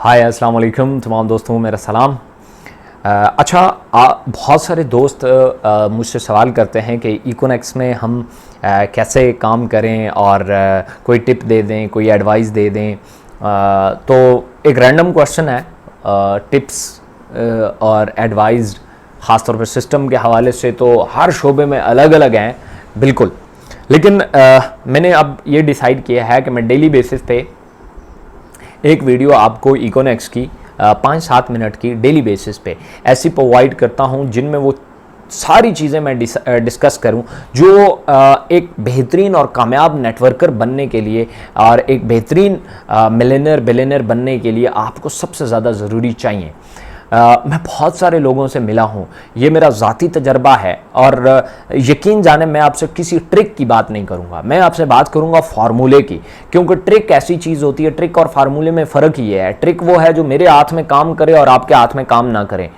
हाय अस्सलाम वालेकुम तमाम दोस्तों, मेरा सलाम। बहुत सारे दोस्त मुझसे सवाल करते हैं कि इकोनेक्स में हम कैसे काम करें और कोई टिप दे दें, कोई एडवाइस दे दें। तो एक रैंडम क्वेश्चन है। टिप्स और एडवाइस ख़ासतौर पर सिस्टम के हवाले से तो हर शोबे में अलग अलग हैं, बिल्कुल। लेकिन मैंने अब ये डिसाइड किया है कि मैं डेली बेसिस पे एक वीडियो आपको इकोनेक्स की 5-7 मिनट की डेली बेसिस पे ऐसी प्रोवाइड करता हूँ जिनमें वो सारी चीज़ें मैं डिस्कस करूं जो एक बेहतरीन और कामयाब नेटवर्कर बनने के लिए और एक बेहतरीन मिलियनेयर बिलियनेयर बनने के लिए आपको सबसे ज़्यादा ज़रूरी चाहिए। मैं बहुत सारे लोगों से मिला हूँ, ये मेरा ज़ाती तजर्बा है। और यकीन जाने मैं आपसे किसी ट्रिक की बात नहीं करूँगा, मैं आपसे बात करूँगा फार्मूले की। क्योंकि ट्रिक ऐसी चीज़ होती है, ट्रिक और फार्मूले में फ़र्क ही है। ट्रिक वो है जो मेरे हाथ में काम करे और आपके हाथ में काम ना करे,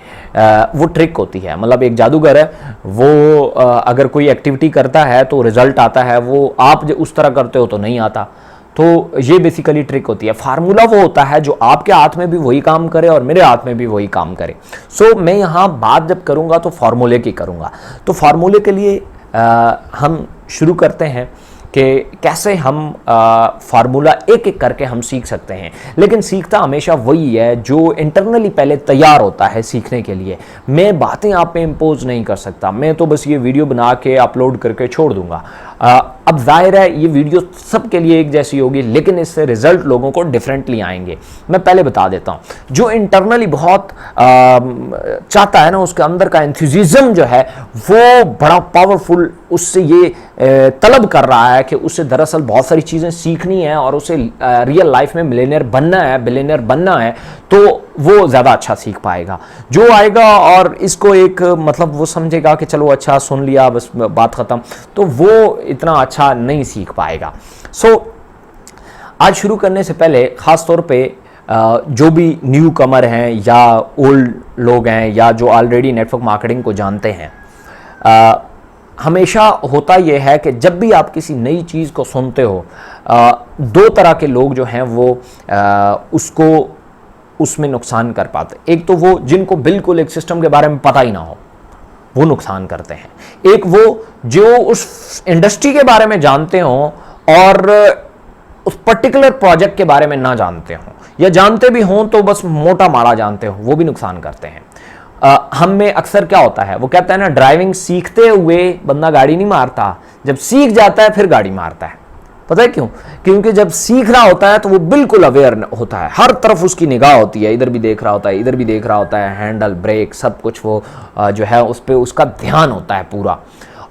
वो ट्रिक होती है। मतलब एक जादूगर है, वो अगर कोई एक्टिविटी करता है तो रिजल्ट आता है, वो आप जो उस तरह करते हो तो नहीं आता। तो ये बेसिकली ट्रिक होती है। फार्मूला वो होता है जो आपके हाथ में भी वही काम करे और मेरे हाथ में भी वही काम करे। सो मैं यहाँ बात जब करूँगा तो फार्मूले की करूँगा। तो फार्मूले के लिए हम शुरू करते हैं कि कैसे हम फार्मूला एक एक करके हम सीख सकते हैं। लेकिन सीखता हमेशा वही है जो इंटरनली पहले तैयार होता है सीखने के लिए। मैं बातें आप पे इम्पोज नहीं कर सकता, मैं तो बस ये वीडियो बना के अपलोड करके छोड़ दूंगा। अब जाहिर है ये वीडियो सबके लिए एक जैसी होगी, लेकिन इससे रिजल्ट लोगों को डिफरेंटली आएंगे। मैं पहले बता देता हूँ, जो इंटरनली बहुत चाहता है ना, उसके अंदर का एंथुसिज्म जो है वो बड़ा पावरफुल, उससे ये तलब कर रहा है कि उसे दरअसल बहुत सारी चीज़ें सीखनी है और उसे रियल लाइफ में मिलियनेयर बनना है, बिलियनेयर बनना है, तो वो ज़्यादा अच्छा सीख पाएगा। जो आएगा और इसको एक मतलब वो समझेगा कि चलो अच्छा सुन लिया बस बात ख़त्म, तो वो इतना अच्छा नहीं सीख पाएगा। सो आज शुरू करने से पहले ख़ास तौर पे जो भी न्यू कमर हैं या ओल्ड लोग हैं या जो ऑलरेडी नेटवर्क मार्केटिंग को जानते हैं, हमेशा होता यह है कि जब भी आप किसी नई चीज़ को सुनते हो, दो तरह के लोग जो हैं वो उसको उसमें नुकसान कर पाते। एक तो वो जिनको बिल्कुल एक सिस्टम के बारे में पता ही ना हो, वो नुकसान करते हैं। एक वो जो उस इंडस्ट्री के बारे में जानते हो और उस पर्टिकुलर प्रोजेक्ट के बारे में ना जानते हो, या जानते भी हों तो बस मोटा मारा जानते हो, वो भी नुकसान करते हैं। हम में अक्सर क्या होता है, वो कहता है ना, ड्राइविंग सीखते हुए बंदा गाड़ी नहीं मारता, जब सीख जाता है फिर गाड़ी मारता है। पता है क्यों? क्योंकि जब सीख रहा होता है तो वो बिल्कुल अवेयर होता है, हर तरफ उसकी निगाह होती है, इधर भी देख रहा होता है, इधर भी देख रहा होता है, हैंडल ब्रेक सब कुछ वो जो है उस पर उसका ध्यान होता है पूरा।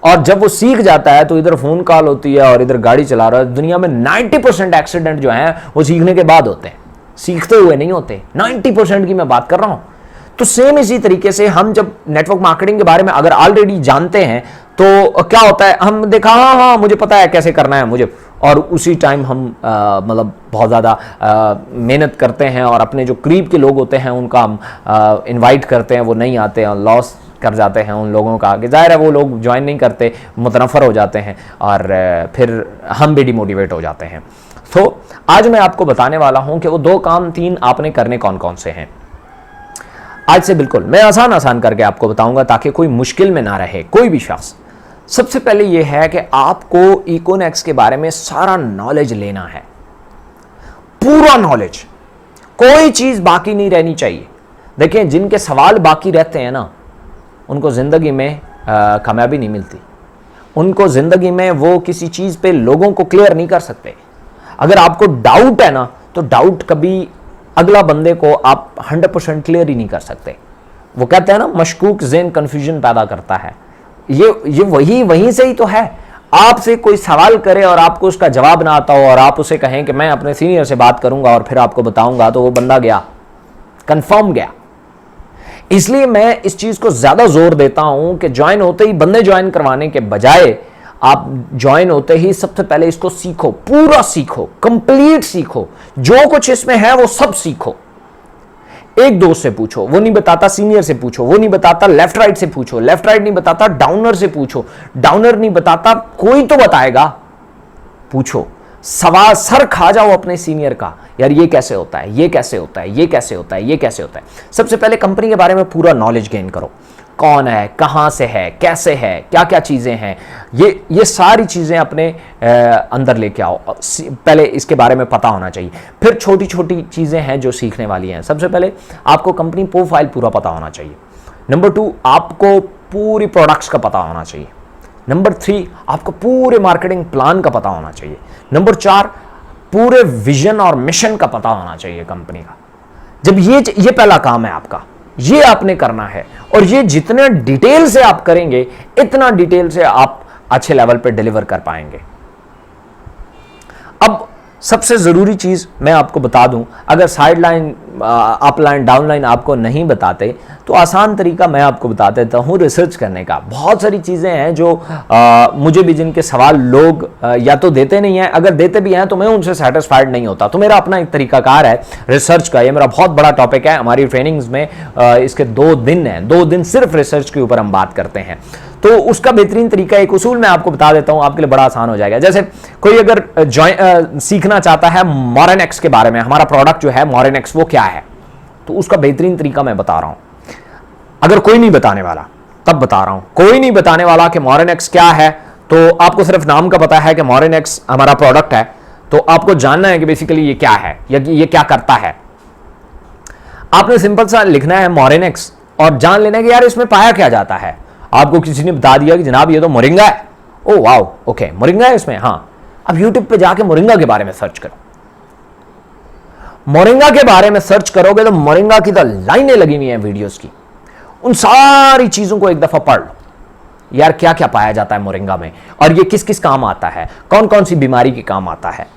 और जब वो सीख जाता है तो इधर फोन कॉल होती है और इधर गाड़ी चला रहा है। दुनिया में 90% एक्सीडेंट जो हैं वो सीखने के बाद होते हैं, सीखते हुए नहीं होते। 90% की मैं बात कर रहा हूँ। तो सेम इसी तरीके से हम जब नेटवर्क मार्केटिंग के बारे में अगर ऑलरेडी जानते हैं तो क्या होता है, हम देखा हाँ मुझे पता है कैसे करना है मुझे, और उसी टाइम हम मतलब बहुत ज़्यादा मेहनत करते हैं और अपने जो करीब के लोग होते हैं उनका हम इनवाइट करते हैं, वो नहीं आते हैं, लॉस कर जाते हैं उन लोगों का। कि जाहिर है वो लोग ज्वाइन नहीं करते, मुतनफ़र हो जाते हैं और फिर हम भी डिमोटिवेट हो जाते हैं। तो आज मैं आपको बताने वाला हूँ कि वो 2 काम 3 आपने करने कौन कौन से हैं। आज से बिल्कुल मैं आसान करके आपको बताऊंगा ताकि कोई मुश्किल में ना रहे कोई भी शख्स। सबसे पहले यह है कि आपको इकोनेक्स के बारे में सारा नॉलेज लेना है, पूरा नॉलेज, कोई चीज बाकी नहीं रहनी चाहिए। देखिए, जिनके सवाल बाकी रहते हैं ना, उनको जिंदगी में कामयाबी नहीं मिलती। उनको जिंदगी में वो किसी चीज पे लोगों को क्लियर नहीं कर सकते। अगर आपको डाउट है ना, तो डाउट कभी अगला बंदे को आप 100% क्लियर ही नहीं कर सकते। वो कहते हैं ना, मशकूक ज़हन कन्फ्यूजन पैदा करता है। ये वहीं से ही तो है। आपसे कोई सवाल करे और आपको उसका जवाब ना आता हो और आप उसे कहें कि मैं अपने सीनियर से बात करूंगा और फिर आपको बताऊंगा, तो वो बंदा गया, कंफर्म गया। इसलिए मैं इस चीज को ज्यादा जोर देता हूं कि ज्वाइन होते ही बंदे ज्वाइन करवाने के बजाय आप ज्वाइन होते ही सबसे पहले इसको सीखो, पूरा सीखो, कंप्लीट सीखो, जो कुछ इसमें है वो सब सीखो। एक दोस्त से पूछो, वो नहीं बताता, सीनियर से पूछो, वो नहीं बताता, लेफ्ट राइट से पूछो, लेफ्ट राइट नहीं बताता, डाउनर से पूछो, डाउनर नहीं बताता, कोई तो बताएगा, पूछो। सवाल सर खा जाओ अपने सीनियर का, यार ये कैसे होता है, ये कैसे होता है, ये कैसे होता है, ये कैसे होता है। सबसे पहले कंपनी के बारे में पूरा नॉलेज गेन करो, कौन है, कहाँ से है, कैसे है, क्या क्या चीज़ें हैं, ये सारी चीज़ें अपने अंदर लेके आओ। पहले इसके बारे में पता होना चाहिए। फिर छोटी छोटी चीज़ें हैं जो सीखने वाली हैं। सबसे पहले आपको कंपनी प्रोफाइल पूरा पता होना चाहिए। नंबर 2, आपको पूरी प्रोडक्ट्स का पता होना चाहिए। नंबर 3, आपको पूरे मार्केटिंग प्लान का पता होना चाहिए। नंबर 4, पूरे विजन और मिशन का पता होना चाहिए कंपनी का। जब ये पहला काम है आपका, ये आपने करना है, और ये जितने डिटेल से आप करेंगे, इतना डिटेल से आप अच्छे लेवल पे डिलीवर कर पाएंगे। अब सबसे जरूरी चीज मैं आपको बता दूं, अगर side line, up line, down line आपको नहीं बताते तो आसान तरीका मैं आपको बता देता हूं रिसर्च करने का। बहुत सारी चीजें हैं जो मुझे भी, जिनके सवाल लोग या तो देते नहीं हैं, अगर देते भी हैं तो मैं उनसे सेटिस्फाइड नहीं होता। तो मेरा अपना एक तरीकाकार है रिसर्च का। ये मेरा बहुत बड़ा टॉपिक है हमारी ट्रेनिंग्स में। इसके 2 दिन हैं, 2 दिन सिर्फ रिसर्च के ऊपर हम बात करते हैं। तो उसका बेहतरीन तरीका, एक उसूल मैं आपको बता देता हूं, आपके लिए बड़ा आसान हो जाएगा। जैसे कोई अगर सीखना चाहता है मोरेनेक्स के बारे में, हमारा प्रोडक्ट जो है मोरेनेक्स वो क्या है, तो उसका बेहतरीन तरीका मैं बता रहा हूं। अगर कोई नहीं बताने वाला तब बता रहा हूं, कोई नहीं बताने वाला कि मोरेनेक्स क्या है, तो आपको सिर्फ नाम का पता है कि मोरेनेक्स हमारा प्रोडक्ट है, तो आपको जानना है कि बेसिकली ये क्या है या ये क्या करता है। आपने सिंपल सा लिखना है मोरेनेक्स और जान लेना है कि यार इसमें पाया क्या जाता है। आपको किसी ने बता दिया कि जनाब ये तो मोरिंगा है, ओ वाओ, ओके मोरिंगा है इसमें, हाँ। अब यूट्यूब पे जाके मोरिंगा के बारे में सर्च करो। मोरिंगा के बारे में सर्च करोगे तो मोरिंगा की तो लाइनें लगी हुई हैं वीडियोस की। उन सारी चीजों को एक दफा पढ़ लो, यार क्या क्या पाया जाता है मोरिंगा में, और ये किस किस काम आता है, कौन कौन सी बीमारी के काम आता है।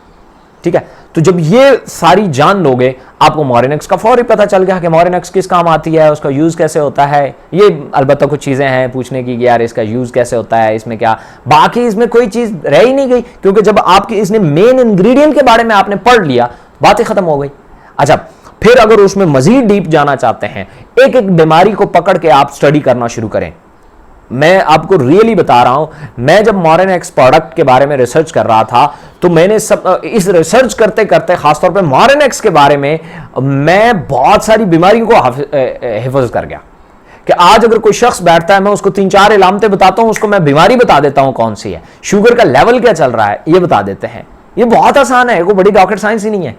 ठीक है, तो जब ये सारी जान लोगे, आपको मोरेनेक्स का फौरी पता चल गया कि मोरेनेक्स किस काम आती है, उसका यूज कैसे होता है। ये अलबत्ता कुछ चीजें हैं पूछने की कि यार इसका यूज कैसे होता है, इसमें क्या, बाकी इसमें कोई चीज रह ही नहीं गई, क्योंकि जब आपकी इसने मेन इंग्रेडिएंट के बारे में आपने पढ़ लिया, बात ही खत्म हो गई। अच्छा, फिर अगर उसमें मजीद डीप जाना चाहते हैं, एक एक बीमारी को पकड़ के आप स्टडी करना शुरू करें। मैं आपको रियली बता रहा हूं, मैं जब मोरेनेक्स प्रोडक्ट के बारे में रिसर्च कर रहा था, तो मैंने सब इस रिसर्च करते करते खासतौर पे मोरेनेक्स के बारे में मैं बहुत सारी बीमारियों को हिफाजत कर गया कि आज अगर कोई शख्स बैठता है, मैं उसको 3-4 इलामतें बताता हूं, उसको मैं बीमारी बता देता हूं कौन सी है, शुगर का लेवल क्या चल रहा है ये बता देते हैं। ये बहुत आसान है, कोई बड़ी रॉकेट साइंस ही नहीं है,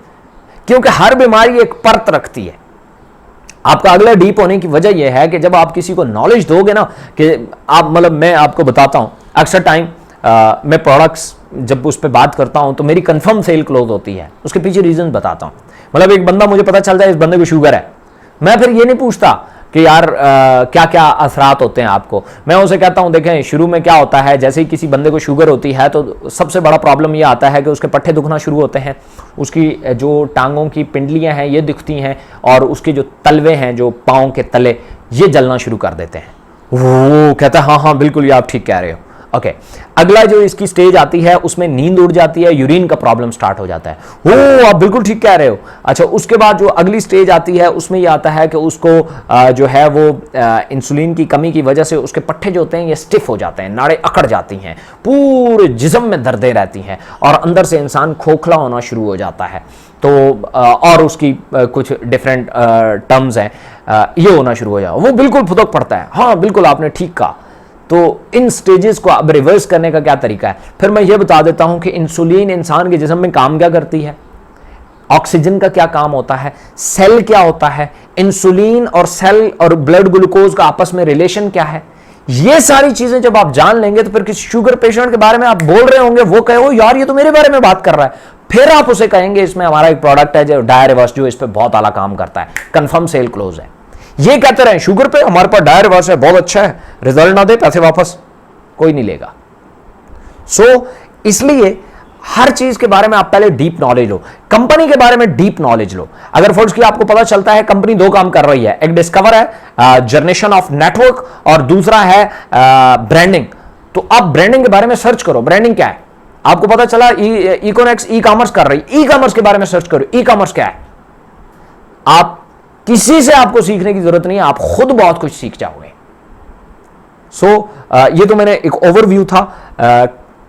क्योंकि हर बीमारी एक परत रखती है। आपका अगला डीप होने की वजह यह है कि जब आप किसी को नॉलेज दोगे ना, कि आप, मतलब मैं आपको बताता हूं, अक्सर टाइम मैं प्रोडक्ट्स जब उस पर बात करता हूं तो मेरी कंफर्म सेल क्लोज होती है। उसके पीछे रीजन बताता हूं। मतलब एक बंदा, मुझे पता चल जाए इस बंदे को शुगर है, मैं फिर ये नहीं पूछता कि यार क्या क्या असरात होते हैं आपको। मैं उसे कहता हूं देखें शुरू में क्या होता है, जैसे ही किसी बंदे को शुगर होती है तो सबसे बड़ा प्रॉब्लम ये आता है कि उसके पट्टे दुखना शुरू होते हैं, उसकी जो टांगों की पिंडलियां हैं ये दिखती हैं, और उसके जो तलवे हैं, जो पाँव के तले, ये जलना शुरू कर देते हैं। वो कहता है हाँ हाँ बिल्कुल ये आप ठीक कह रहे हो। ओके, अगला जो इसकी स्टेज आती है उसमें नींद उड़ जाती है, यूरिन का प्रॉब्लम स्टार्ट हो जाता है। ओ आप बिल्कुल ठीक कह रहे हो। अच्छा, उसके बाद जो अगली स्टेज आती है उसमें ये आता है कि उसको जो है वो इंसुलिन की कमी की वजह से उसके पट्टे जो होते हैं ये स्टिफ हो जाते हैं, नाड़ें अकड़ जाती हैं, पूरे जिस्म में दर्दें रहती हैं, और अंदर से इंसान खोखला होना शुरू हो जाता है। तो और उसकी कुछ डिफरेंट टर्म्स हैं, ये होना शुरू हो जाए, वो बिल्कुल फुदक पड़ता है। हाँ बिल्कुल आपने ठीक कहा। तो इन स्टेजेस को अब रिवर्स करने का क्या तरीका है, फिर मैं ये बता देता हूं कि इंसुलिन इंसान के जिस्म में काम क्या करती है, ऑक्सीजन का क्या काम होता है, सेल क्या होता है, इंसुलिन और सेल और ब्लड ग्लूकोज का आपस में रिलेशन क्या है। ये सारी चीजें जब आप जान लेंगे तो फिर किसी शुगर पेशेंट के बारे में आप बोल रहे होंगे, वो कहे ओ यार ये तो मेरे बारे में बात कर रहा है, फिर आप उसे कहेंगे इसमें हमारा एक प्रोडक्ट है जो डायरिवर्स, जो इस पर बहुत आला काम करता है, कंफर्म सेल क्लोज है। ये कहते रहे शुगर पे हमारे पास डायरिवर्स है, बहुत अच्छा है, रिजल्ट ना दे पैसे वापस कोई नहीं लेगा। इसलिए हर चीज के बारे में आप पहले डीप नॉलेज लो, कंपनी के बारे में डीप नॉलेज लो। अगर फॉर्स की आपको पता चलता है कंपनी 2 काम कर रही है, एक डिस्कवर है, जनरेशन ऑफ नेटवर्क, और दूसरा है ब्रांडिंग, तो आप ब्रांडिंग के बारे में सर्च करो, ब्रांडिंग क्या है। आपको पता चला इकोनेक्स ई कॉमर्स कर रही, ई कॉमर्स के बारे में सर्च करो, ई कॉमर्स क्या है। आप किसी से आपको सीखने की जरूरत नहीं है, आप खुद बहुत कुछ सीख जाओगे। ये तो मैंने एक ओवरव्यू था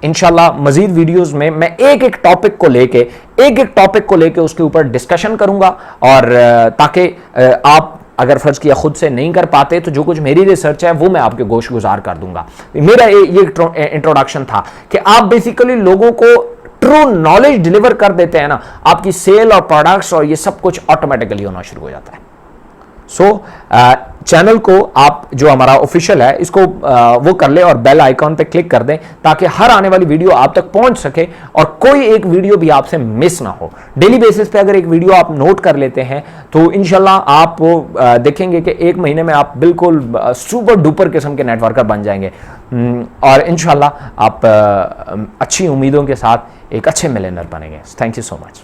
इंशाल्लाह मजीद वीडियोस में मैं एक एक टॉपिक को लेके उसके ऊपर डिस्कशन करूंगा, और ताकि आप अगर फर्ज किया खुद से नहीं कर पाते तो जो कुछ मेरी रिसर्च है वो मैं आपके गोश गुजार कर दूंगा। मेरा ये इंट्रोडक्शन था कि आप बेसिकली लोगों को ट्रू नॉलेज डिलीवर कर देते हैं ना, आपकी सेल और प्रोडक्ट्स और ये सब कुछ ऑटोमेटिकली होना शुरू हो जाता है। सो चैनल को आप जो हमारा ऑफिशियल है इसको वो कर ले और बेल आइकॉन पे क्लिक कर दें ताकि हर आने वाली वीडियो आप तक पहुंच सके और कोई एक वीडियो भी आपसे मिस ना हो। डेली बेसिस पे अगर एक वीडियो आप नोट कर लेते हैं तो इंशाल्लाह आप देखेंगे कि एक महीने में आप बिल्कुल सुपर डुपर किस्म के नेटवर्कर बन जाएंगे, और इंशाल्लाह आप अच्छी उम्मीदों के साथ एक अच्छे मिलियनर बनेंगे। Thank you so much.